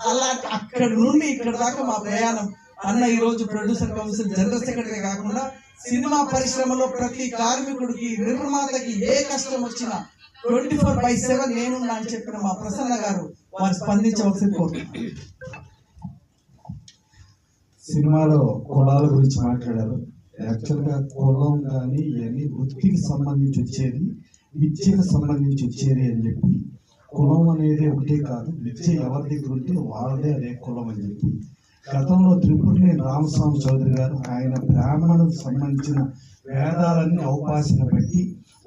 అలా అక్కడి నుండి ఇక్కడ దాకా మా ప్రయాణం. అన్న ఈరోజు ప్రొడ్యూసర్ కౌన్సిల్ జనరల్ సెక్రటరీ కాకుండా సినిమా పరిశ్రమలో ప్రతి కార్మికుడికి, నిర్మాతకి ఏ కష్టం వచ్చినా 24/7 నేనున్నా అని చెప్పిన మా ప్రసన్న గారు వారు స్పందించవలసింది కోరుతున్నాను. సినిమాలో కులాల గురించి మాట్లాడారు. యాక్చువల్గా కులం కానీ ఇవన్నీ వృత్తికి సంబంధించి వచ్చేది, విద్యకు సంబంధించి వచ్చేది అని చెప్పి, కులం అనేది ఒకటే కాదు, విద్య ఎవరి దగ్గర ఉంటే వాళ్ళదే అదే కులం అని చెప్పి గతంలో త్రిపురనేని రామస్వామి చౌదరి గారు ఆయన బ్రాహ్మణులకు సంబంధించిన వేదాలన్నీ అవకాశం బట్టి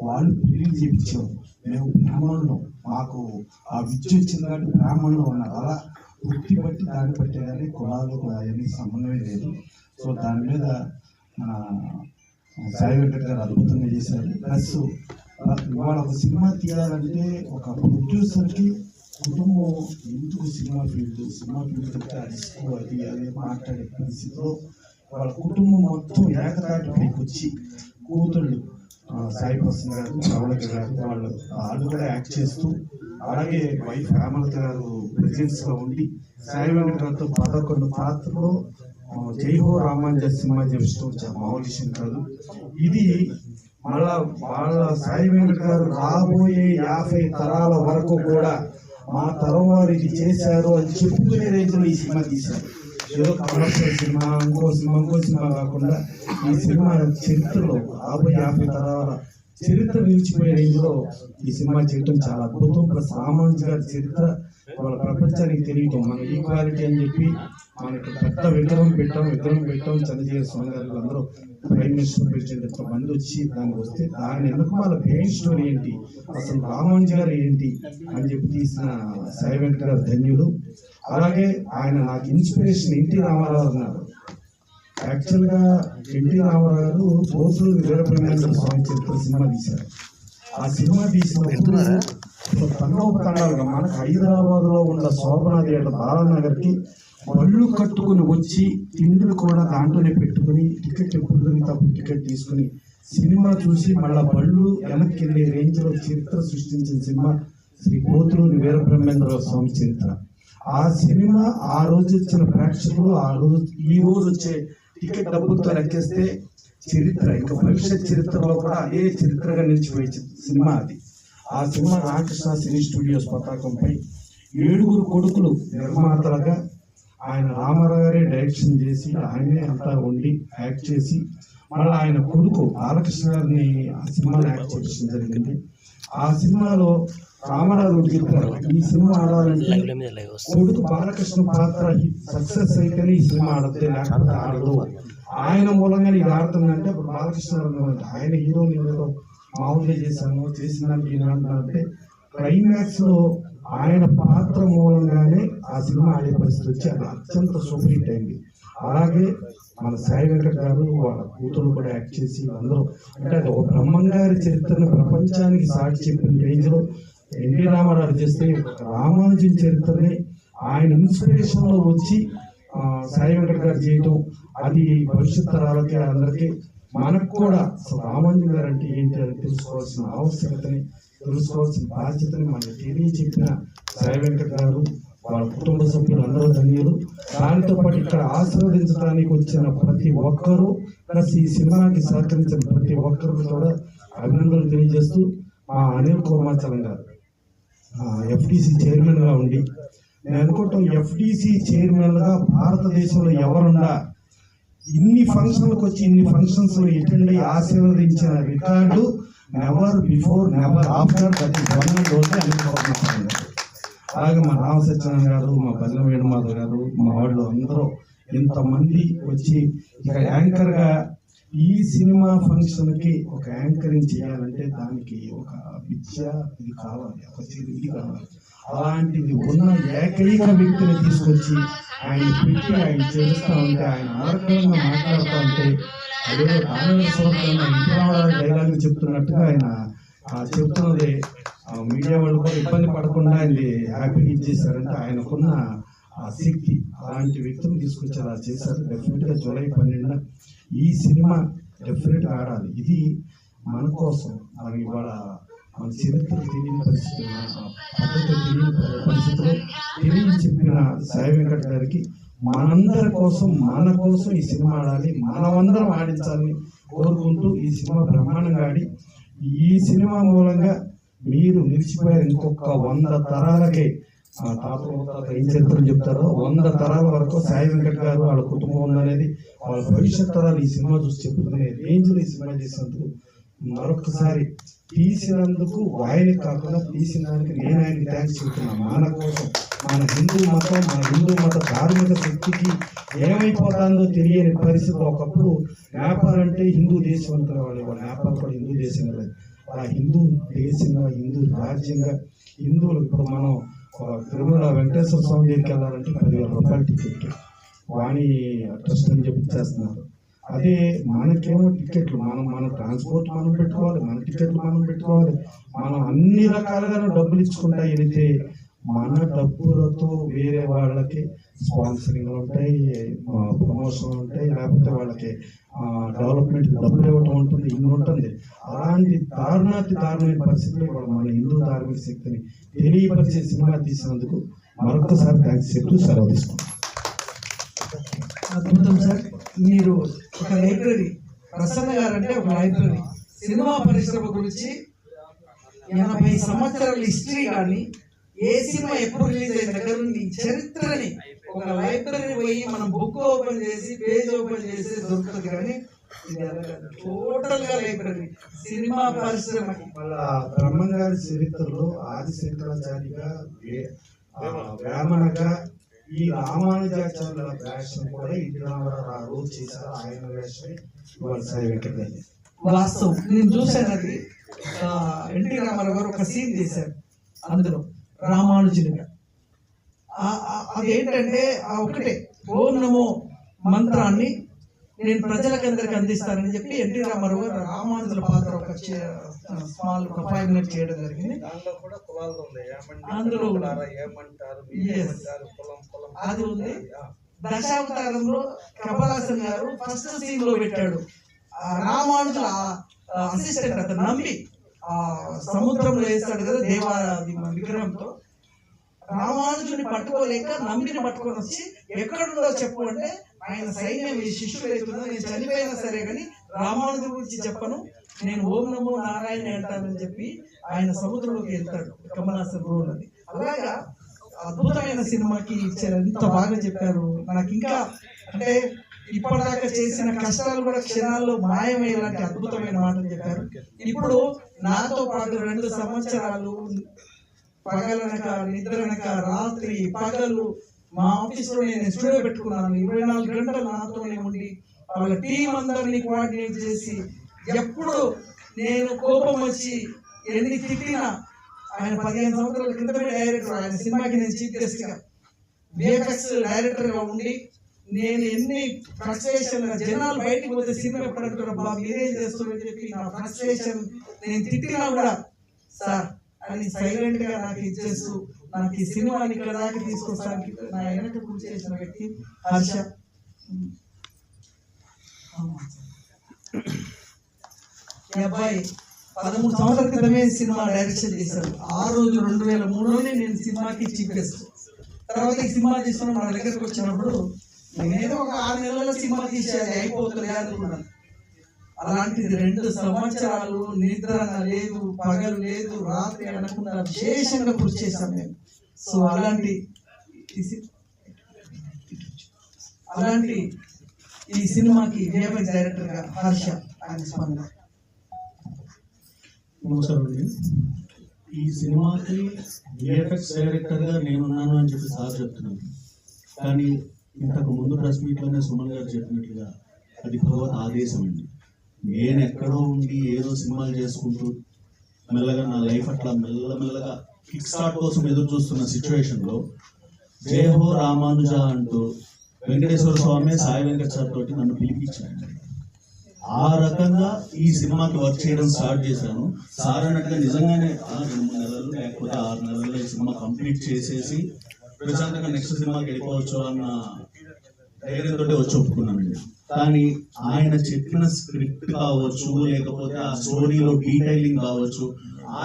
వాళ్ళు పెళ్లి చేయించారు. మేము బ్రాహ్మణులు, మాకు ఆ విద్య వచ్చింది కాబట్టి బ్రాహ్మణులు ఉన్నారు. అలా వృత్తి బట్టి దాన్ని బట్టి కానీ కులాలు అవన్నీ సంబంధమే లేదు. సో దాని మీద సాయి వెంకట్ గారు అద్భుతంగా చేశారు. ప్లస్ ఇవాళ ఒక సినిమా తీయాలంటే ఒక ప్రొడ్యూసర్కి కుటుంబం ఎందుకు సినిమా ఫీల్డ్ అంటే అది అది మాట్లాడే పరిస్థితిలో వాళ్ళ కుటుంబం మొత్తం ఏకతాటిపైకి వచ్చి కూతుళ్ళు సాయి ప్రసన్న గారు, ప్రవళిక గారు వాళ్ళు కూడా యాక్ట్ చేస్తూ, అలాగే వైఫ్ హేమలత గారు ప్రెజెన్స్ లో ఉండి సాయి వెంకట్ గారితో 11 పాత్రలో జై హో రామాంజ సినిమా చేస్తూ మామూలు విషయం కాదు. ఇది మళ్ళా వాళ్ళ సాయి వెంకట్ గారు రాబోయే 50 తరాల వరకు కూడా మా తరం వారు ఇది చేశారు అని చెప్పుకునే రేంజ్లో ఈ సినిమా తీశారు. ఏదో కమర్షియల్ సినిమా ఇంకో సినిమా కాకుండా ఈ సినిమా చరిత్రలో రాబోయే 50 తరాల చరిత్ర నిలిచిపోయే రేంజ్లో ఈ సినిమా చేయటం చాలా అద్భుతం. ప్లస్ రామాంజ గారి చరిత్ర వాళ్ళ ప్రపంచానికి తెలియటం, మన ఈక్వాలిటీ అని చెప్పి మనకి పెద్ద విగ్రహం పెట్టాం చంద్రశేఖర స్వామి గారు అందరూ ప్రైమ్ మినిస్టర్ ప్రెసిడెంట్ ఎంతమంది వచ్చి దానికి వస్తే దాని వెనుక వాళ్ళ పెయిన్ స్టోరీ ఏంటి, అసలు రామాంజ గారు ఏంటి అని చెప్పి తీసిన సాయి వెంకట గారు ధన్యులు. అలాగే ఆయన నాకు ఇన్స్పిరేషన్ ఎన్టీ రామారావు అన్నారు. యాక్చువల్గా ఎన్టీ రామారావు గారు పోతులు వీరబ్రహ్మేంద్ర స్వామి చరిత్ర సినిమా తీశారు. ఆ సినిమా తీసినప్పుడు తండోపతండాలుగా మనకు హైదరాబాద్ లో ఉన్న శోభనాథ్ బాలానగర్కి బళ్ళు కట్టుకుని వచ్చి తిండులు కూడా దాంట్లోనే పెట్టుకుని టికెట్ ఎప్పుడు టికెట్ తీసుకుని సినిమా చూసి మళ్ళా బళ్ళు వెనక్కి వెళ్ళే రేంజ్ లో చరిత్ర సృష్టించిన సినిమా శ్రీ పోతులూరి వీరబ్రహ్మేంద్ర స్వామి చరిత్ర. ఆ సినిమా ఆ రోజు వచ్చిన ప్రేక్షకులు ఈ రోజు వచ్చే టికెట్ డబ్బులతో లెక్కేస్తే చరిత్ర, ఇంకా భవిష్యత్ చరిత్రలో కూడా అదే చరిత్రగా నిలిచిపోయే సినిమా అది. ఆ సినిమా రామకృష్ణ సినీ స్టూడియోస్ పతాకంపై 7 కొడుకులు నిర్మాతలుగా ఆయన రామారావు గారే డైరెక్షన్ చేసి ఆయనే అంతా ఉండి యాక్ట్ చేసి మళ్ళీ ఆయన కొడుకు బాలకృష్ణ గారిని ఆ సినిమాలో యాక్ట్ చేయడం జరిగింది. ఆ సినిమాలో రామారావు చెప్పారు, ఈ సినిమా ఆడాలంటే కొడుకు బాలకృష్ణ పాత్ర సక్సెస్ అయితేనే ఈ సినిమా ఆడద్దే, లేకపోతే ఆడదు. ఆయన మూలంగా ఇది ఆడుతుందంటే ఇప్పుడు బాలకృష్ణ ఆయన హీరోని మామూలుగా చేసిందంటే ఈయనంటే క్లైమాక్స్ లో ఆయన పాత్ర మూలంగానే ఆ సినిమా ఆడే పరిస్థితి వచ్చి అది అత్యంత సూపర్ హిట్ అయింది. అలాగే మన సాయి వెంకట్ గారు వాళ్ళ కూతురు కూడా యాక్ట్ చేసి అందరూ అంటే అది ఒక బ్రహ్మంగారి చరిత్రను ప్రపంచానికి సాటి చెప్పిన రేంజ్ లో ఎన్టీ రామారావు చేస్తే రామానుజన్ చరిత్రని ఆయన ఇన్స్పిరేషన్ లో వచ్చి సాయి వెంకట్ గారు చేయటం, అది భవిష్యత్ తరాలకి అందరికీ మనకు కూడా అసలు రామానుజన్ గారు అంటే ఏంటి అని తెలుసుకోవాల్సిన ఆవశ్యకతని, తెలుసుకోవాల్సిన బాధ్యతని మనకి తెలియచెప్పిన సాయి వెంకట్ గారు వాళ్ళ కుటుంబ సభ్యులు అందరూ ధన్యులు. దానితో పాటు ఇక్కడ ఆశీర్వదించడానికి వచ్చిన ప్రతి ఒక్కరూ ప్లస్ ఈ సినిమాకి సహకరించిన ప్రతి ఒక్కరు కూడా అభినందనలు తెలియజేస్తూ మా అనిల్ కుమార్చలం గారు ఎఫ్డిసి చైర్మన్ గా ఉండి నేను అనుకుంటాం ఎఫ్డిసి చైర్మన్ గా భారతదేశంలో ఎవరున్నా ఇన్ని ఫంక్షన్లకు వచ్చి ఇన్ని ఫంక్షన్స్ లో అటెండ్ అయ్యి ఆశీర్వదించిన record never before never after that is one and only Anil కుమార్చలం గారు. అలాగే మా రామ సత్యనారాయణ గారు, మా భజన వేణుమాధవ్ గారు, మా వాళ్ళు అందరూ ఇంతమంది వచ్చి ఇక యాంకర్ గా ఈ సినిమా ఫంక్షన్ కి ఒక యాంకరింగ్ చేయాలంటే దానికి ఒక విద్య ఇది కావాలి, ఒక ఇది కావాలి. అలాంటిది ఉన్న ఏకైక వ్యక్తిని తీసుకొచ్చి ఆయన పెట్టి ఆయన చేస్తూ ఉంటే ఆయన ఆరోగ్యంగా మాట్లాడుతూ ఉంటే అదే ఆనంద డైలాగ్ చెప్తున్నట్టుగా ఆయన చెప్తున్నది మీడియా వాళ్ళు కూడా ఇబ్బంది పడకుండా ఆయన హ్యాపీగా ఇచ్చేసారంటే ఆయనకున్న ఆ శక్తి అలాంటి వ్యక్తులు తీసుకొచ్చి అలా చేశారు. డెఫినెట్గా జూలై 12న ఈ సినిమా డెఫినెట్గా ఆడాలి. ఇది మన కోసం మరి ఇవాళ మన చరిత్ర తెలియని పరిస్థితులు, పద్ధతి తెలియని పరిస్థితుల్లో తెలియని చెప్పిన సాయి వెంకట్ గారికి మనందరి కోసం, మన కోసం ఈ సినిమా ఆడాలి, మనమందరం ఆడించాలని కోరుకుంటూ ఈ సినిమా బ్రహ్మాండంగా ఆడి, ఈ సినిమా మూలంగా మీరు నిలిచిపోయారు. ఇంకొక 100 తరాలకే తాత ఏం చరిత్రలు చెప్తారో 100 తరాల వరకు సాయి వెంకట్ గారు వాళ్ళ కుటుంబం ఉందనేది వాళ్ళ భవిష్యత్ తరాలు ఈ సినిమా చూసి చెప్పుకునే రేంజ్లో ఈ సినిమా చేసినందుకు మరొకసారి తీసినందుకు ఆయనకి కాకుండా తీసిన దానికి నేను ఆయనకి థ్యాంక్స్ చెప్తున్నాను. మన కోసం, మన హిందూ మత ధార్మిక శక్తికి ఏమైపోతుందో తెలియని పరిస్థితి. ఒకప్పుడు నేపాల్ అంటే హిందూ దేశం అనుకునేవాళ్ళు, వాళ్ళ నేపాల్ కూడా హిందూ దేశం లేదు. ఆ హిందూ దేశంగా, హిందూ రాజ్యంగా, హిందువులు ఇప్పుడు మనం తిరుమల వెంకటేశ్వర స్వామి దగ్గరికి వెళ్ళాలంటే 10,000 రూపాయల టికెట్ వాణి ట్రస్ట్ అని చెప్పి చేస్తున్నారు. అదే మనకేమో టికెట్లు మన ట్రాన్స్పోర్ట్ మనం పెట్టుకోవాలి, మన టికెట్లు మనం పెట్టుకోవాలి, మనం అన్ని రకాలుగా డబ్బులు ఇచ్చుకుంటా వెళితే మన డబ్బులతో వేరే వాళ్ళకి స్పాన్సరింగ్ ఉంటాయి, ప్రమోషన్ ఉంటాయి, లేకపోతే వాళ్ళకి డెవలప్మెంట్ డబ్బులు ఇవ్వటం ఉంటుంది, ఇన్ని ఉంటుంది. అలాంటి దారుణమైన పరిస్థితుల్లో కూడా మన హిందూ ధార్మిక శక్తిని తెలియపరిచే సినిమా తీసినందుకు మరొకసారి థ్యాంక్స్ చెప్తూ సెలవు తీసుకుంటాం. అద్భుతం సార్. మీరు ఒక లైబ్రరీ, ప్రసన్న గారు అంటే ఒక లైబ్రరీ. సినిమా పరిశ్రమ గురించి 80 సంవత్సరాల హిస్టరీ కానీ, ఏ సినిమా ఎప్పుడు రిలీజ్ అయిన దగ్గర నుండి చరిత్రని ఒక లైబ్రరీ పోయి మనం బుక్ ఓపెన్ చేసి పేజ్ ఓపెన్ చేసి దొరుకుతుంది. కానీ టోటల్ గా లైబ్రరీ సినిమా పరిశ్రమకి. వాళ్ళ బ్రహ్మం గారి చరిత్రలో ఆది శంకరాచార్యగా, వేమనగా, ఈ రామానుజాచార్యుల వేషం కూడా ఇంటి రామారావు చేశారు. ఆయన వేషమే ఇవాళ సాయి వెంకట్ గారి. వాస్తవం నేను చూశాను. అది ఎన్టీ రామారావు గారు ఒక సీన్ చేశారు అందులో రామానుజునిగా. అదేంటంటే ఒకటే ఓం నమో మంత్రాన్ని నేను ప్రజలకందరికి అందిస్తానని చెప్పి ఎన్టీ రామారావు గారు రామానుజుల పాత్ర ఒక స్మాల్ 5 minutes చేయడం జరిగింది. అందులో అది ఉంది. దశావతారంలో కమలాసన్ గారు ఫస్ట్ సీన్ లో పెట్టాడు. రామానుజుల అసిస్టెంట్ అతను నమ్మి సముద్రంలో వేస్తాడు కదా దేవాది విగ్రహంతో. రామానుజుని పట్టుకోలేక నంబిని పట్టుకొని వచ్చి ఎక్కడుందో చెప్పు అంటే, ఆయన సైన్యం ఈ శిష్యుడు అవుతుందో నేను చనిపోయినా సరే కానీ రామానుజు గురించి చెప్పను, నేను ఓం నమో నారాయణ అంటానని చెప్పి ఆయన సముద్రంలోకి వెళ్తాడు. కమలాసన్ రోల్ అది. అలాగా అద్భుతమైన సినిమాకి ఇచ్చారు. ఎంత బాగా చెప్పారు. నాకు ఇంకా అంటే ఇప్పటిదాకా చేసిన కష్టాలు కూడా క్షణాల్లో మాయమయ్యేలాంటి అద్భుతమైన మాటలు చెప్పారు. ఇప్పుడు నాతో పాటు 2 సంవత్సరాలు పగలనక నిద్రనక రాత్రి పగలు మా ఆఫీస్లో నేను స్టూడియో పెట్టుకున్నాను. 24 గంటలు నాతోనే ఉండి వాళ్ళ టీం అందరినీ కోఆర్డినేట్ చేసి, ఎప్పుడు నేను కోపం వచ్చి ఎన్ని తిట్టినా, ఆయన 15 సంవత్సరాల క్రితమే డైరెక్టర్, ఆయన సినిమాకి నేను చీఫ్ గెస్ట్ గా విఎఫ్ఎక్స్ డైరెక్టర్ గా ఉండి, నేను ఎన్ని ఫ్రస్ట్రేషన్, జనాలు బయటకు పోతే సినిమా ఎప్పుడంటారు బాబు మీరేం చేస్తున్నారని చెప్పి నా ఫ్రస్ట్రేషన్ నేను తిట్టినా కూడా సార్ అని సైలెంట్ గా నాకు ఇచ్చేస్తూ నాకు ఈ సినిమాని ఇక్కడ దాకా తీసుకొస్తానికి నా వెనక కృషి చేసిన వ్యక్తి హర్ష. ఈ అబ్బాయి 13 సంవత్సరాల క్రితమే సినిమా డైరెక్షన్ చేశారు. ఆ రోజు 2003లోనే నేను సినిమాకి చీఫ్ గెస్ట్. తర్వాత ఈ సినిమా తీసుకుని మన దగ్గరకు వచ్చినప్పుడు నేనేదో ఒక 6 నెలల సినిమా తీసేది అయిపోతుంది అనుకున్నాను. అలాంటిది 2 సంవత్సరాలు నిద్ర లేదు, పగలు లేదు, రాత్రి అనకుండా విశేషంగా కృషి చేశాం మేము. సో అలాంటి ఈ సినిమాకి విఎఫ్ఎక్స్ డైరెక్టర్ గా హర్ష ఆయన స్పందన. నమస్కారం అండి. ఈ సినిమాకి విఎఫ్ఎక్స్ డైరెక్టర్ గా నేనున్నాను అని చెప్పి సార్ చెప్తున్నాను. కానీ ఇంతకు ముందు ప్రెస్ మీట్లోనే సుమన్ గారు చెప్పినట్లుగా అది భగవత్ ఆదేశం అండి. నేను ఎక్కడో ఉండి ఏదో సినిమాలు చేసుకుంటూ మెల్లగా నా లైఫ్ అట్లా మెల్లమెల్లగా కిక్ స్టార్ట్ కోసం ఎదురు చూస్తున్న సిచ్యువేషన్లో జయ హో రామానుజ అంటూ వెంకటేశ్వర స్వామి సాయి వెంకట సార్ తోటి నన్ను పిలిపించాడు. ఆ రకంగా ఈ సినిమాకి వర్క్ చేయడం స్టార్ట్ చేశాను. సార్ అన్నట్టుగా నిజంగానే 2-3 నెలలు లేకపోతే 6 నెలల్లో ఈ సినిమా కంప్లీట్ చేసేసి ప్రశాంతంగా నెక్స్ట్ సినిమాకి వెళ్ళిపోవచ్చు అన్న ధైర్యంతో వచ్చి ఒప్పుకున్నానండి. కానీ ఆయన చెప్పిన స్క్రిప్ట్ కావచ్చు, లేకపోతే ఆ స్టోరీలో డీటెయిలింగ్ కావచ్చు,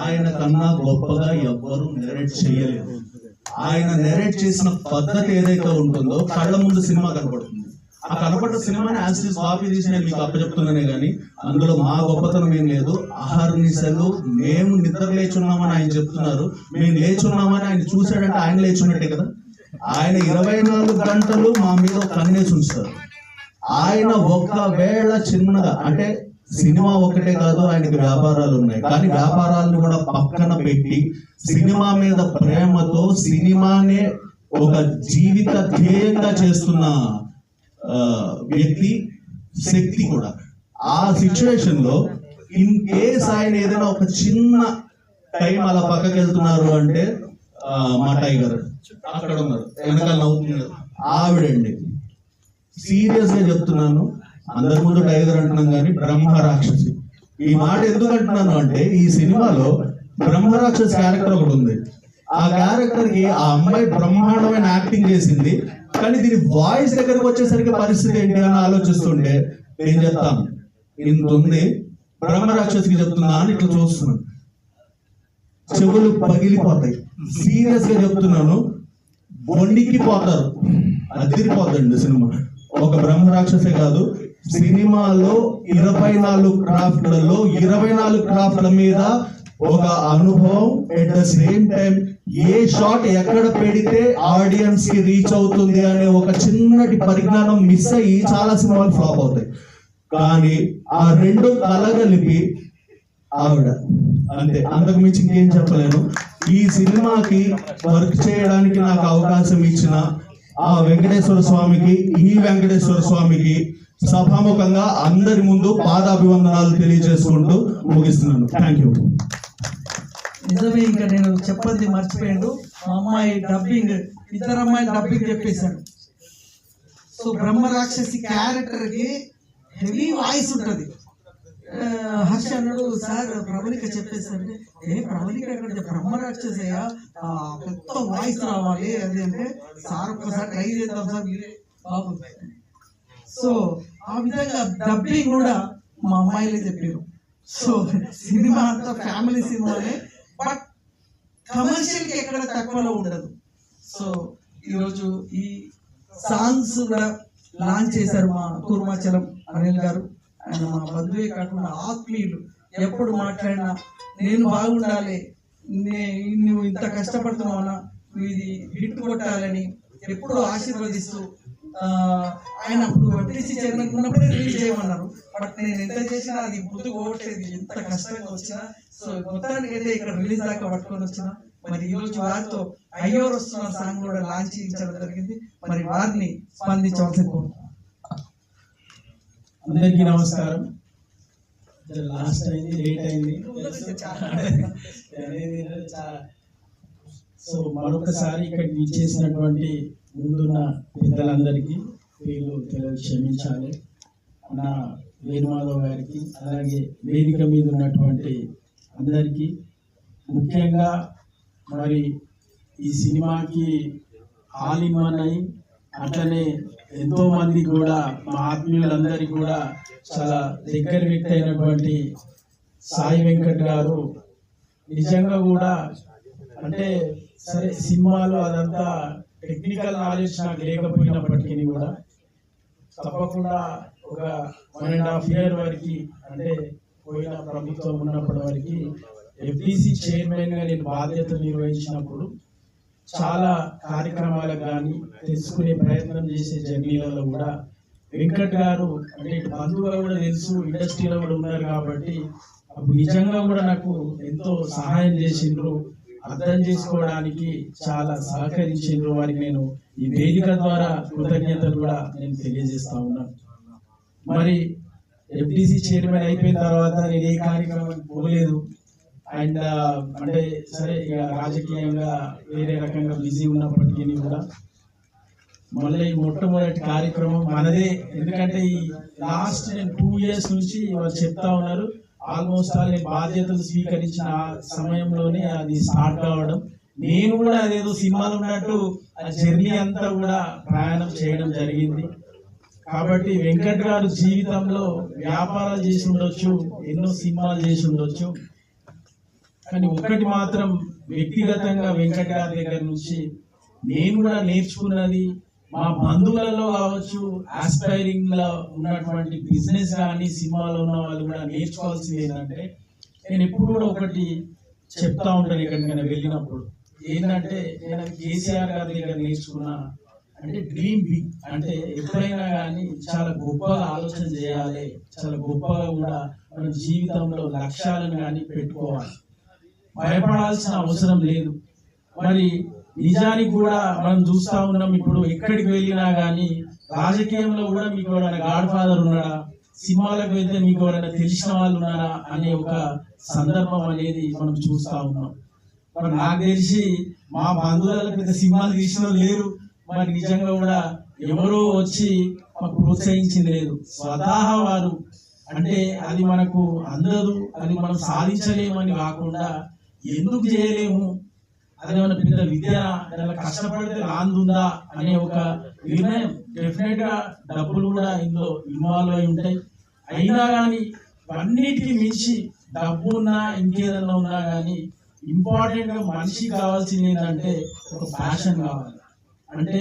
ఆయన కన్నా గొప్పగా ఎవ్వరూ నెరేట్ చేయలేరు. ఆయన నెరేట్ చేసిన పద్ధతి ఏదైతే ఉంటుందో కళ్ళ ముందు సినిమా కనపడుతుంది. ఆ కనపడ్డ సినిమాని యాజ్ కాపీ తీసి నేను మీకు అప్పచెప్తున్నానే కానీ అందులో మా గొప్పతనం ఏం లేదు. అహర్నిశలు మేము నిద్ర లేచున్నామని ఆయన చెప్తున్నారు. మేము లేచున్నామని ఆయన చూశాడంటే ఆయన లేచున్నట్టే కదా. ఆయన 24 గంటలు మా మీద కన్నేసి ఉంచుతారు. ఆయన ఒకవేళ చిన్నగా అంటే సినిమా ఒకటే కాదు, ఆయనకి వ్యాపారాలు ఉన్నాయి. కానీ వ్యాపారాలను కూడా పక్కన పెట్టి సినిమా మీద ప్రేమతో సినిమానే ఒక జీవిత ధ్యేయంగా చేస్తున్న వ్యక్తి శక్తి కూడా. ఆ సిచ్యువేషన్ లో ఇన్ కేస్ ఆయన ఏదైనా ఒక చిన్న టైం అలా పక్కకి వెళ్తున్నారు అంటే మా టైగర్ అక్కడ ఉన్నారు, వెనకాల నవ్వుతున్నారు, ఆవిడండి. సీరియస్ గా చెప్తున్నాను, అందరి ముందు టైగర్ అంటున్నాం కానీ బ్రహ్మ రాక్షసి. ఈ మాట ఎందుకు అంటున్నాను అంటే ఈ సినిమాలో బ్రహ్మ రాక్షసి క్యారెక్టర్ ఒకటి ఉంది. ఆ క్యారెక్టర్ కి ఆ అమ్మాయి బ్రహ్మాండమైన యాక్టింగ్ చేసింది. కానీ దీని వాయిస్ దగ్గరకు వచ్చేసరికి పరిస్థితి ఏంటి అని ఆలోచిస్తుంటే నేను చెప్తాను, ఇంత ఉంది బ్రహ్మ రాక్షసికి చెప్తున్నా అని ఇట్లా చూస్తున్నాను, చెవులు పగిలిపోతాయి. సీరియస్ గా చెప్తున్నాను, బొండికి పోతారు, అదిరిపోతండి సినిమా. ఒక బ్రహ్మ రాక్షసే కాదు, సినిమాలో 24 క్రాఫ్ట్లలో 24 క్రాఫ్ట్ల మీద ఒక అనుభవం. At the same time A shot ఎక్కడ పెడితే ఆడియన్స్ కి రీచ్ అవుతుంది అనే ఒక చిన్నటి పరిజ్ఞానం మిస్ అయ్యి చాలా సినిమాలు ఫ్లాప్ అవుతాయి. కానీ ఆ రెండు కలగలిపి ఆవిడ అంతే, అంతకు మించి ఇంకేం చెప్పలేను. ఈ సినిమాకి వర్క్ చేయడానికి నాకు అవకాశం ఇచ్చిన ఆ వెంకటేశ్వర స్వామికి, ఈ వెంకటేశ్వర స్వామికి సభాముఖంగా అందరి ముందు పాదాభివందనాలు తెలియజేసుకుంటూ ముగిస్తున్నాను. Thank you. నిజమే, ఇంకా నేను చెప్పండి మర్చిపోయాడు. మా అమ్మాయి డబ్బింగ్, ఇద్దరు అమ్మాయిలు డబ్బింగ్ చెప్పేశారు. సో బ్రహ్మ రాక్షసి క్యారెక్టర్ కి హెవీ వాయిస్ ఉంటది. హర్ష అన్నాడు, సార్ ప్రవళిక చెప్పేసంటే ప్రవళిక ఎక్కడ బ్రహ్మ రాక్షసయ్యా, కొత్త వాయిస్ రావాలి అది అంటే, సార్ ఒక్కసారి ట్రై చేద్దాం సార్ మీరే బాబు. సో ఆ విధంగా డబ్బింగ్ కూడా మా అమ్మాయిలే చెప్పారు. సో సినిమా అంతా ఫ్యామిలీ సినిమానే, బట్ కమర్షియల్ కి ఎక్కడ తక్కువలో ఉండదు. సో ఈరోజు ఈ సాంగ్స్ కూడా లాంచ్ చేశారు మా కూర్మాచలం అనిల్ గారు. ఆయన మా బంధువే కాకుండా ఆత్మీయులు. ఎప్పుడు మాట్లాడినా నేను బాగుండాలి, నువ్వు ఇంత కష్టపడుతున్నావునా, నువ్వు ఇది హిట్ కొట్టాలని ఎప్పుడు ఆశీర్వదిస్తూ, ఆయన అప్పుడు టీసీ చైర్మన్ ఉన్నప్పుడే రిలీజ్ చేయమన్నారు. బట్ నేను ఎంత చేసినా అది ముందు పోవట్లేదు, ఎంత కష్టంగా వచ్చినా. సో మొత్తానికి అయితే ఇక్కడ రిలీజ్ దాకా పట్టుకొని వచ్చిన. మరి ఈ రోజు వారితో అయ్యోరు వస్తున్న సాంగ్ కూడా లాంచ్ చేయించడం జరిగింది. మరి వారిని స్పందించవలసి కోరుతున్నాను. అందరికీ నమస్కారం. లాస్ట్ అయింది, లేట్ అయింది. సో మరొకసారి ఇక్కడికి ఇచ్చేసినటువంటి ముందున్న పెద్దలందరికీ పేర్లు క్షమించాలి. అన్న వేణుమాధవ్ గారికి, అలాగే వేదిక మీద ఉన్నటువంటి అందరికీ, ముఖ్యంగా మరి ఈ సినిమాకి ఆలిమనై అట్లనే ఎంతో మంది కూడా మా ఆత్మీయులందరికీ కూడా చాలా దగ్గర వ్యక్తి అయినటువంటి సాయి వెంకట్ గారు నిజంగా కూడా అంటే సరే సినిమాలో అదంతా టెక్నికల్ నాలెడ్జ్ నాకు లేకపోయినప్పటికీ కూడా తప్పకుండా ఒక 1.5 year వరకు అంటే పోయిన ప్రభుత్వం ఉన్నప్పటి వరకు ఎఫ్డిసి చైర్మన్ గా నేను బాధ్యతలు నిర్వహించినప్పుడు చాలా కార్యక్రమాలకు కానీ తెలుసుకునే ప్రయత్నం చేసే జర్నీలలో కూడా వెంకట్ గారు అంటే ఇటు బంధువుగా కూడా తెలుసు, ఇండస్ట్రీలో కూడా ఉన్నారు కాబట్టి అప్పుడు నిజంగా కూడా నాకు ఎంతో సహాయం చేసిండ్రు, అర్థం చేసుకోవడానికి చాలా సహకరించిండ్రు. వారికి నేను ఈ వేదిక ద్వారా కృతజ్ఞతలు కూడా నేను తెలియజేస్తా ఉన్నాను. మరి ఎఫ్డిసి చైర్మన్ అయిపోయిన తర్వాత నేను ఏ కార్యక్రమానికి పోలేదు. అండ్ అంటే సరే ఇక రాజకీయంగా వేరే రకంగా బిజీ ఉన్నప్పటికీ కూడా మళ్ళీ మొట్టమొదటి కార్యక్రమం మనదే. ఎందుకంటే ఈ లాస్ట్ నేను 2 years నుంచి వాళ్ళు చెప్తా ఉన్నారు, ఆల్మోస్ట్ నేను బాధ్యతలు స్వీకరించిన సమయంలోనే అది స్టార్ట్ కావడం. నేను కూడా అదేదో సినిమాలు ఉన్నట్టు ఆ జర్నీ అంతా కూడా ప్రయాణం చేయడం జరిగింది. కాబట్టి వెంకట్ గారు జీవితంలో వ్యాపారాలు చేసి ఉండొచ్చు, ఎన్నో సినిమాలు చేసి ఉండొచ్చు, కానీ ఒకటి మాత్రం వ్యక్తిగతంగా వెంకట్ గారి దగ్గర నుంచి నేను కూడా నేర్చుకున్నది, మా బంధువులలో కావచ్చు, ఆస్పైరింగ్ లో ఉన్నటువంటి బిజినెస్ కానీ సినిమాలో ఉన్న వాళ్ళు కూడా నేర్చుకోవాల్సింది ఏంటంటే, నేను ఎప్పుడు కూడా ఒకటి చెప్తా ఉంటాను ఎక్కడికైనా వెళ్ళినప్పుడు, ఏంటంటే నేను కేసీఆర్ గారి దగ్గర నేర్చుకున్నా అంటే డ్రీమ్ బిగ్. అంటే ఎప్పుడైనా కానీ చాలా గొప్పగా ఆలోచన చేయాలి, చాలా గొప్పగా కూడా మన జీవితంలో లక్ష్యాలను కానీ పెట్టుకోవాలి, భయపడాల్సిన అవసరం లేదు. మరి నిజానికి కూడా మనం చూస్తా ఉన్నాం, ఇప్పుడు ఎక్కడికి వెళ్ళినా కానీ రాజకీయంలో కూడా మీకు ఎవరైనా గాడ్ ఫాదర్ ఉన్నాడా, సినిమాలకు వెళ్తే మీకు ఎవరైనా తెలిసిన వాళ్ళు ఉన్నారా అనే ఒక సందర్భం అనేది మనం చూస్తా ఉన్నాం. మరి నాకు తెలిసి మా బంధువుల పెద్ద సినిమాలు తీసిన లేరు, మరి నిజంగా కూడా ఎవరో వచ్చి మాకు ప్రోత్సహించింది లేదు. స్వతహా వారు అంటే అది మనకు అందదు, అది మనం సాధించలేమని కాకుండా ఎందుకు చేయలేము, అది మన పెద్ద విద్య, దానిలో కష్టపడితే రాందుందా అనే ఒక నిర్ణయం. డెఫినెట్ గా డబ్బులు కూడా ఇందులో ఇన్వాల్వ్ అయి ఉంటాయి. అయినా కానీ అన్నిటికీ మించి డబ్బు ఉన్నా ఇంకేదన్నా ఉన్నా కానీ ఇంపార్టెంట్ గా మనిషికి కావాల్సింది ఏంటంటే ఒక ప్యాషన్ కావాలి. అంటే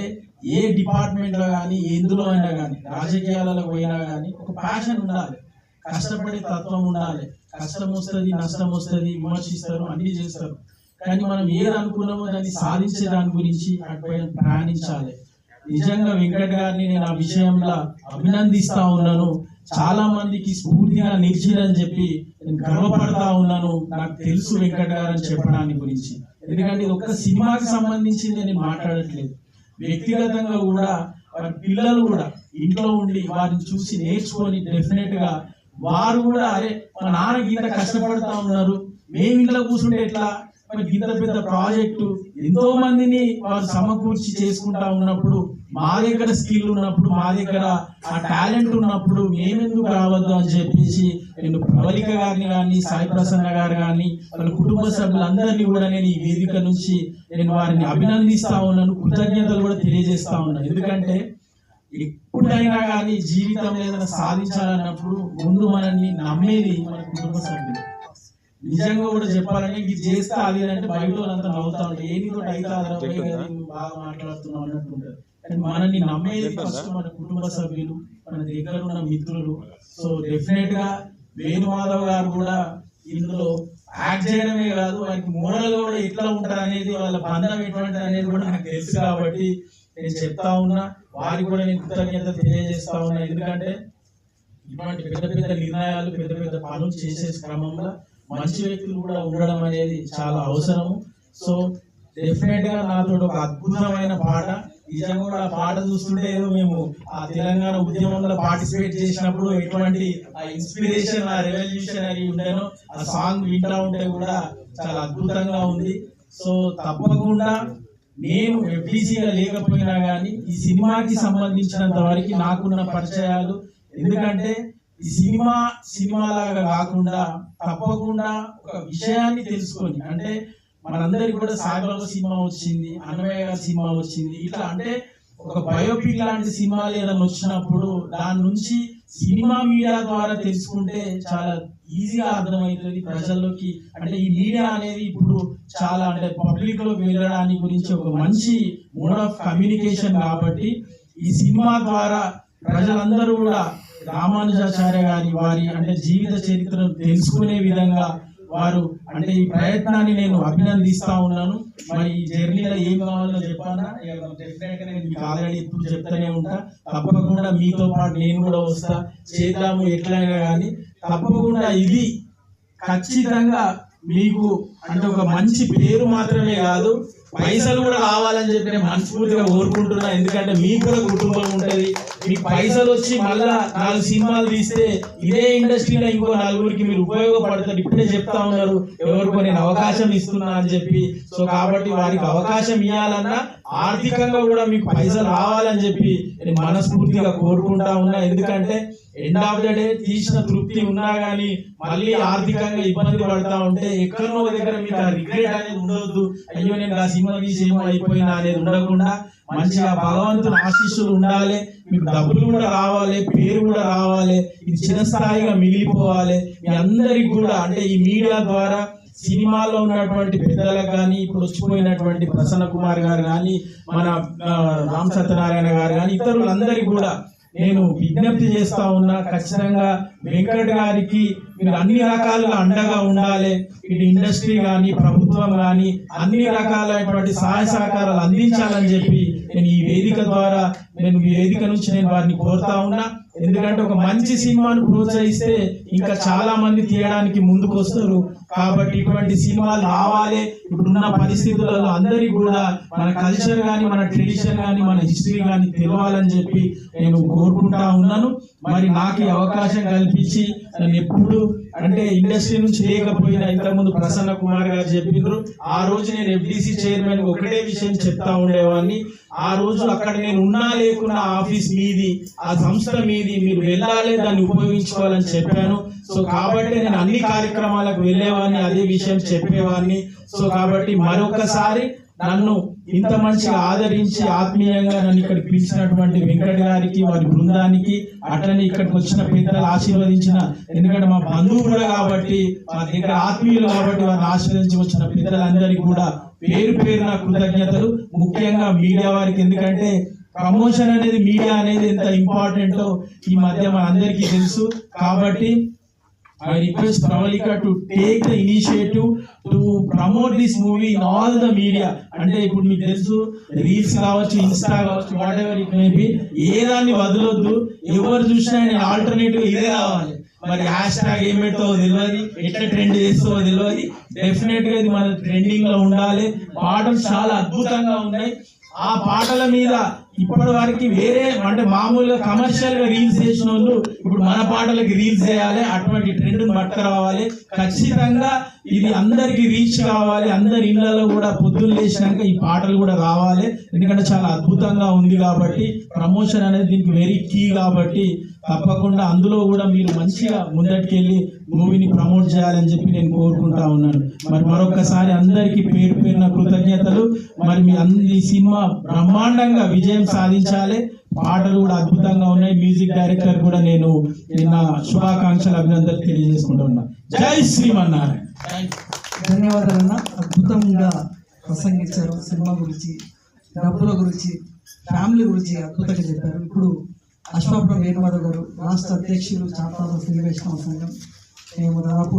ఏ డిపార్ట్మెంట్ లో కానీ ఎందులో అయినా కానీ రాజకీయాలలో పోయినా కానీ ఒక ప్యాషన్ ఉండాలి, కష్టపడే తత్వం ఉండాలి. కష్టం వస్తుంది, నష్టం వస్తుంది, విమర్శిస్తారు, అన్ని చేస్తారు, కానీ మనం ఏది అనుకున్నామో దాన్ని సాధించే దాని గురించి అటుపైన ప్రయాణించాలి. నిజంగా వెంకట్ గారిని నేను ఆ విషయంలో అభినందిస్తా ఉన్నాను. చాలా మందికి స్ఫూర్తిగా నిలిచిందని చెప్పి నేను గర్వపడతా ఉన్నాను. నాకు తెలుసు వెంకట్ గారు అని చెప్పడానికి గురించి, ఎందుకంటే ఇది ఒక్క సినిమాకి సంబంధించింది నేను మాట్లాడట్లేదు. వ్యక్తిగతంగా కూడా వారి పిల్లలు కూడా ఇంట్లో ఉండి వారిని చూసి నేర్చుకొని డెఫినెట్ గా వారు కూడా అరే మా నాన్న గీత కష్టపడతా ఉన్నారు, మేము ఇంట్లో కూర్చుంటే ఎట్లా, మరి ఇంత పెద్ద ప్రాజెక్టు ఎంతో మందిని వారు సమకూర్చి చేసుకుంటా ఉన్నప్పుడు, మా దగ్గర స్కిల్ ఉన్నప్పుడు, మా దగ్గర ఆ టాలెంట్ ఉన్నప్పుడు మేమెందుకు రావద్దు అని చెప్పేసి నేను ప్రవళిక గారిని కానీ, సాయి ప్రసన్న గారు కానీ, వాళ్ళ కుటుంబ సభ్యులందరినీ కూడా నేను ఈ వేదిక నుంచి నేను వారిని అభినందిస్తా ఉన్నాను, కృతజ్ఞతలు కూడా తెలియజేస్తా ఉన్నాను. ఎందుకంటే ఎప్పుడైనా కానీ జీవితంలో ఏదైనా సాధించాలన్నప్పుడు ముందు మనల్ని నమ్మేది మన కుటుంబ సభ్యులు. నిజంగా కూడా చెప్పాలంటే ఇది చేస్తా అది అంటే బయట అంతా నవ్వుతా ఉంటాయి, ఏది కూడా అయితే బాగా మాట్లాడుతున్నాం అన్నట్టు ఉంటుంది. కానీ మనల్ని నమ్మేది ఫస్ట్ మన కుటుంబ సభ్యులు, మన దగ్గర ఉన్న మిత్రులు. సో డెఫినెట్ గా వేణుమాధవ్ గారు కూడా ఇందులో యాక్ట్ చేయడమే కాదు, వారికి మోడల్ కూడా ఎట్లా ఉంటారు అనేది, వాళ్ళ బంధం ఎటువంటి అనేది కూడా నాకు తెలుసు కాబట్టి నేను చెప్తా ఉన్నా. వారికి కూడా నేను కృతజ్ఞత తెలియజేస్తా ఉన్నా. ఎందుకంటే ఇటువంటి పెద్ద పెద్ద నిర్ణయాలు, పెద్ద పెద్ద పనులు చేసే క్రమంలో మంచి వ్యక్తులు కూడా ఉండడం అనేది చాలా అవసరము. సో డెఫినెట్ గా నాతో ఒక అద్భుతమైన పాట, నిజంగా కూడా ఆ పాట చూస్తుంటే ఏదో మేము ఆ తెలంగాణ ఉద్యమంలో పార్టిసిపేట్ చేసినప్పుడు ఎటువంటి ఆ ఇన్స్పిరేషన్, ఆ రెవల్యూషనరీ ఉండేనో ఆ సాంగ్ వింటా ఉంటే కూడా చాలా అద్భుతంగా ఉంది. సో తప్పకుండా నేను ఎఫ్డీసీగా లేకపోయినా కానీ ఈ సినిమాకి సంబంధించినంత వరకు నాకున్న పరిచయాలు, ఎందుకంటే ఈ సినిమాలాగా కాకుండా తప్పకుండా ఒక విషయాన్ని తెలుసుకొని, అంటే మనందరికి కూడా సాయిబాబా సినిమా వచ్చింది, అన్నమయ్య గారి సినిమా వచ్చింది, ఇట్లా అంటే ఒక బయోపిక్ లాంటి సినిమాలు ఏదైనా వచ్చినప్పుడు దాని నుంచి సినిమా మీడియా ద్వారా తెలుసుకుంటే చాలా ఈజీగా అర్థమవుతుంది ప్రజల్లోకి. అంటే ఈ మీడియా అనేది ఇప్పుడు చాలా అంటే పబ్లిక్ లోకి వెళ్ళడానికి గురించి ఒక మంచి మోడ్ ఆఫ్ కమ్యూనికేషన్ కాబట్టి ఈ సినిమా ద్వారా ప్రజలందరూ కూడా రామానుజాచార్య గారి వారి అంటే జీవిత చరిత్రను తెలుసుకునే విధంగా వారు అంటే ఈ ప్రయత్నాన్ని నేను అభినందిస్తా ఉన్నాను. మరి ఈ జర్నీలో ఏం కావాలో చెప్పానా, డెఫినెట్ గా నేను మీకు ఆల్రెడీ ఇప్పుడు చెప్తానే ఉంటా. తప్పకుండా మీతో పాటు నేను కూడా వస్తా, చేద్దాము ఎట్లయినా కానీ. తప్పకుండా ఇది ఖచ్చితంగా మీకు అంటే ఒక మంచి పేరు మాత్రమే కాదు, పైసలు కూడా కావాలని చెప్పి నేను మనస్ఫూర్తిగా కోరుకుంటున్నా. ఎందుకంటే మీకు కూడా కుటుంబం ఉంటది, మీకు పైసలు వచ్చి మళ్ళా 4 సినిమాలు తీస్తే ఇదే ఇండస్ట్రీలో ఇంకో 4గురికి మీరు ఉపయోగపడతారు. ఇప్పుడే చెప్తా ఉన్నారు ఎవరికో నేను అవకాశం ఇస్తున్నా అని చెప్పి. సో కాబట్టి వారికి అవకాశం ఇవ్వాలన్నా ఆర్థికంగా కూడా మీకు పైసలు రావాలని చెప్పి నేను మనస్ఫూర్తిగా కోరుకుంటా ఉన్నా. ఎందుకంటే ఎండ్ ఆఫ్ ద డే తీసిన తృప్తి ఉన్నా గానీ మళ్ళీ ఆర్థికంగా ఇబ్బంది పడతా ఉంటే ఎక్కడో దగ్గర మీకు ఆ రిగ్రెట్ అనేది ఉండొద్దు, అయ్యో నేను ఆ సినిమా తీసి ఏమో అయిపోయినా అనేది ఉండకుండా మంచిగా భగవంతుని ఆశీస్సులు ఉండాలి, మీకు డబ్బులు కూడా రావాలి, పేరు కూడా రావాలి, ఇది చిరస్థాయిగా మిగిలిపోవాలి. మీ అందరికి కూడా అంటే ఈ మీడియా ద్వారా సినిమాలో ఉన్నటువంటి పెద్దలకు కానీ, ఇప్పుడు వచ్చిపోయినటువంటి ప్రసన్న కుమార్ గారు కానీ, మన రామ్ సత్యనారాయణ గారు కానీ, ఇతరులందరికీ కూడా నేను విజ్ఞప్తి చేస్తా ఉన్నా, ఖచ్చితంగా వెంకట్ గారికి మీరు అన్ని రకాలుగా అండగా ఉండాలి. ఇటు ఇండస్ట్రీ కానీ, ప్రభుత్వం కానీ అన్ని రకాలైనటువంటి సహాయ సహకారాలు అందించాలని చెప్పి నేను ఈ వేదిక ద్వారా ఈ వేదిక నుంచి నేను వారిని కోరుతా ఉన్నా. ఎందుకంటే ఒక మంచి సినిమాను ప్రోత్సహిస్తే ఇంకా చాలా మంది తీయడానికి ముందుకు వస్తారు. కాబట్టి ఇటువంటి సినిమాలు రావాలి. ఇప్పుడున్న పరిస్థితులలో అందరికీ కూడా మన కల్చర్ కానీ, మన ట్రెడిషన్ కానీ, మన హిస్టరీ కానీ తెలియాలని చెప్పి నేను కోరుకుంటా ఉన్నాను. మరి నాకు ఈ అవకాశం కల్పించి నేను ఎప్పుడు అంటే ఇండస్ట్రీ నుంచి లేకపోయినా, ఇంతకుముందు ప్రసన్న కుమార్ గారు చెప్పినారు, ఆ రోజు నేను FDC చైర్మన్ ఒకటే విషయం చెప్తా ఉండేవాడిని. ఆ రోజు అక్కడ నేను ఉన్నా లేకున్నా ఆఫీస్ మీది, ఆ సంస్థ మీది, మీరు వెళ్ళాలి, దాన్ని ఉపయోగించుకోవాలని చెప్పాను. సో కాబట్టి నేను అన్ని కార్యక్రమాలకు వెళ్ళేవాడిని, అదే విషయం చెప్పేవాడిని. సో కాబట్టి మరొకసారి నన్ను ఇంత మంచిగా ఆదరించి ఆత్మీయంగా నన్ను ఇక్కడికి పిలిచినటువంటి వెంకట్ గారికి, వారి బృందానికి, అట్లనే ఇక్కడికి వచ్చిన పెద్దలు ఆశీర్వదించిన, ఎందుకంటే మా బంధువు కూడా కాబట్టి, మా దగ్గర ఆత్మీయులు కాబట్టి వారిని ఆశీర్వదించి వచ్చిన పెద్దలందరికీ కూడా పేరు పేరున కృతజ్ఞతలు. ముఖ్యంగా మీడియా వారికి, ఎందుకంటే ప్రమోషన్ అనేది, మీడియా అనేది ఎంత ఇంపార్టెంటో ఈ మధ్య మనందరికీ తెలుసు. కాబట్టి I request Pravalika to take the initiative to promote this movie in all the media. అంటే ఇప్పుడు మీకు తెలుసు, రీల్స్ కావచ్చు, ఇన్స్టా కావచ్చు, whatever it may be, ఏ దాన్ని వదలొద్దు. ఎవరు చూసినా నేను ఆల్టర్నేటివ్ ఇదే కావాలి. మరి హ్యాష్ ట్యాగ్ ఏం పెడతావో తెలియదు, ఎట్లా ట్రెండ్ చేస్తావో తెలియదు. డెఫినెట్ గా ఇది మన ట్రెండింగ్ లో ఉండాలి. పాటలు చాలా అద్భుతంగా ఉన్నాయి. ఆ పాటల మీద ఇప్పటి వరకు వేరే అంటే మామూలుగా కమర్షియల్ గా రీల్స్ చేసిన వాళ్ళు ఇప్పుడు మన పాటలకి రీల్స్ చేయాలి. అటువంటి ట్రెండ్ పట్టుకురావాలి. ఖచ్చితంగా ఇది అందరికి రీచ్ కావాలి. అందరి ఇళ్లలో కూడా పొద్దున్న లేచినాక ఈ పాటలు కూడా రావాలి. ఎందుకంటే చాలా అద్భుతంగా ఉంది కాబట్టి, ప్రమోషన్ అనేది దీనికి వెరీ కీ కాబట్టి తప్పకుండా అందులో కూడా మీరు మంచిగా ముందటికెళ్ళి మూవీని ప్రమోట్ చేయాలని చెప్పి నేను కోరుకుంటా ఉన్నాను. మరి మరొకసారి అందరికీ పేరు పేరున కృతజ్ఞతలు. మరి మీ ఈ సినిమా బ్రహ్మాండంగా విజయం సాధించాలి. పాటలు కూడా అద్భుతంగా ఉన్నాయి. మ్యూజిక్ డైరెక్టర్ కూడా నేను నిన్న శుభాకాంక్షలు, అభినందనలు తెలియజేసుకుంటున్నా. జై శ్రీమన్నారాయణ. ధన్యవాదాలన్నా. అద్భుతంగా ప్రసంగించారు. సినిమా గురించి, డబ్బుల గురించి, ఫ్యామిలీ గురించి అద్భుతంగా చెప్పారు. ఇప్పుడు అశ్వాపురం వేణుమాధవ్ గారు, రాష్ట్ర అధ్యక్షులు చాపాల శ్రీ వైష్ణవ సంఘం, మేము దాదాపు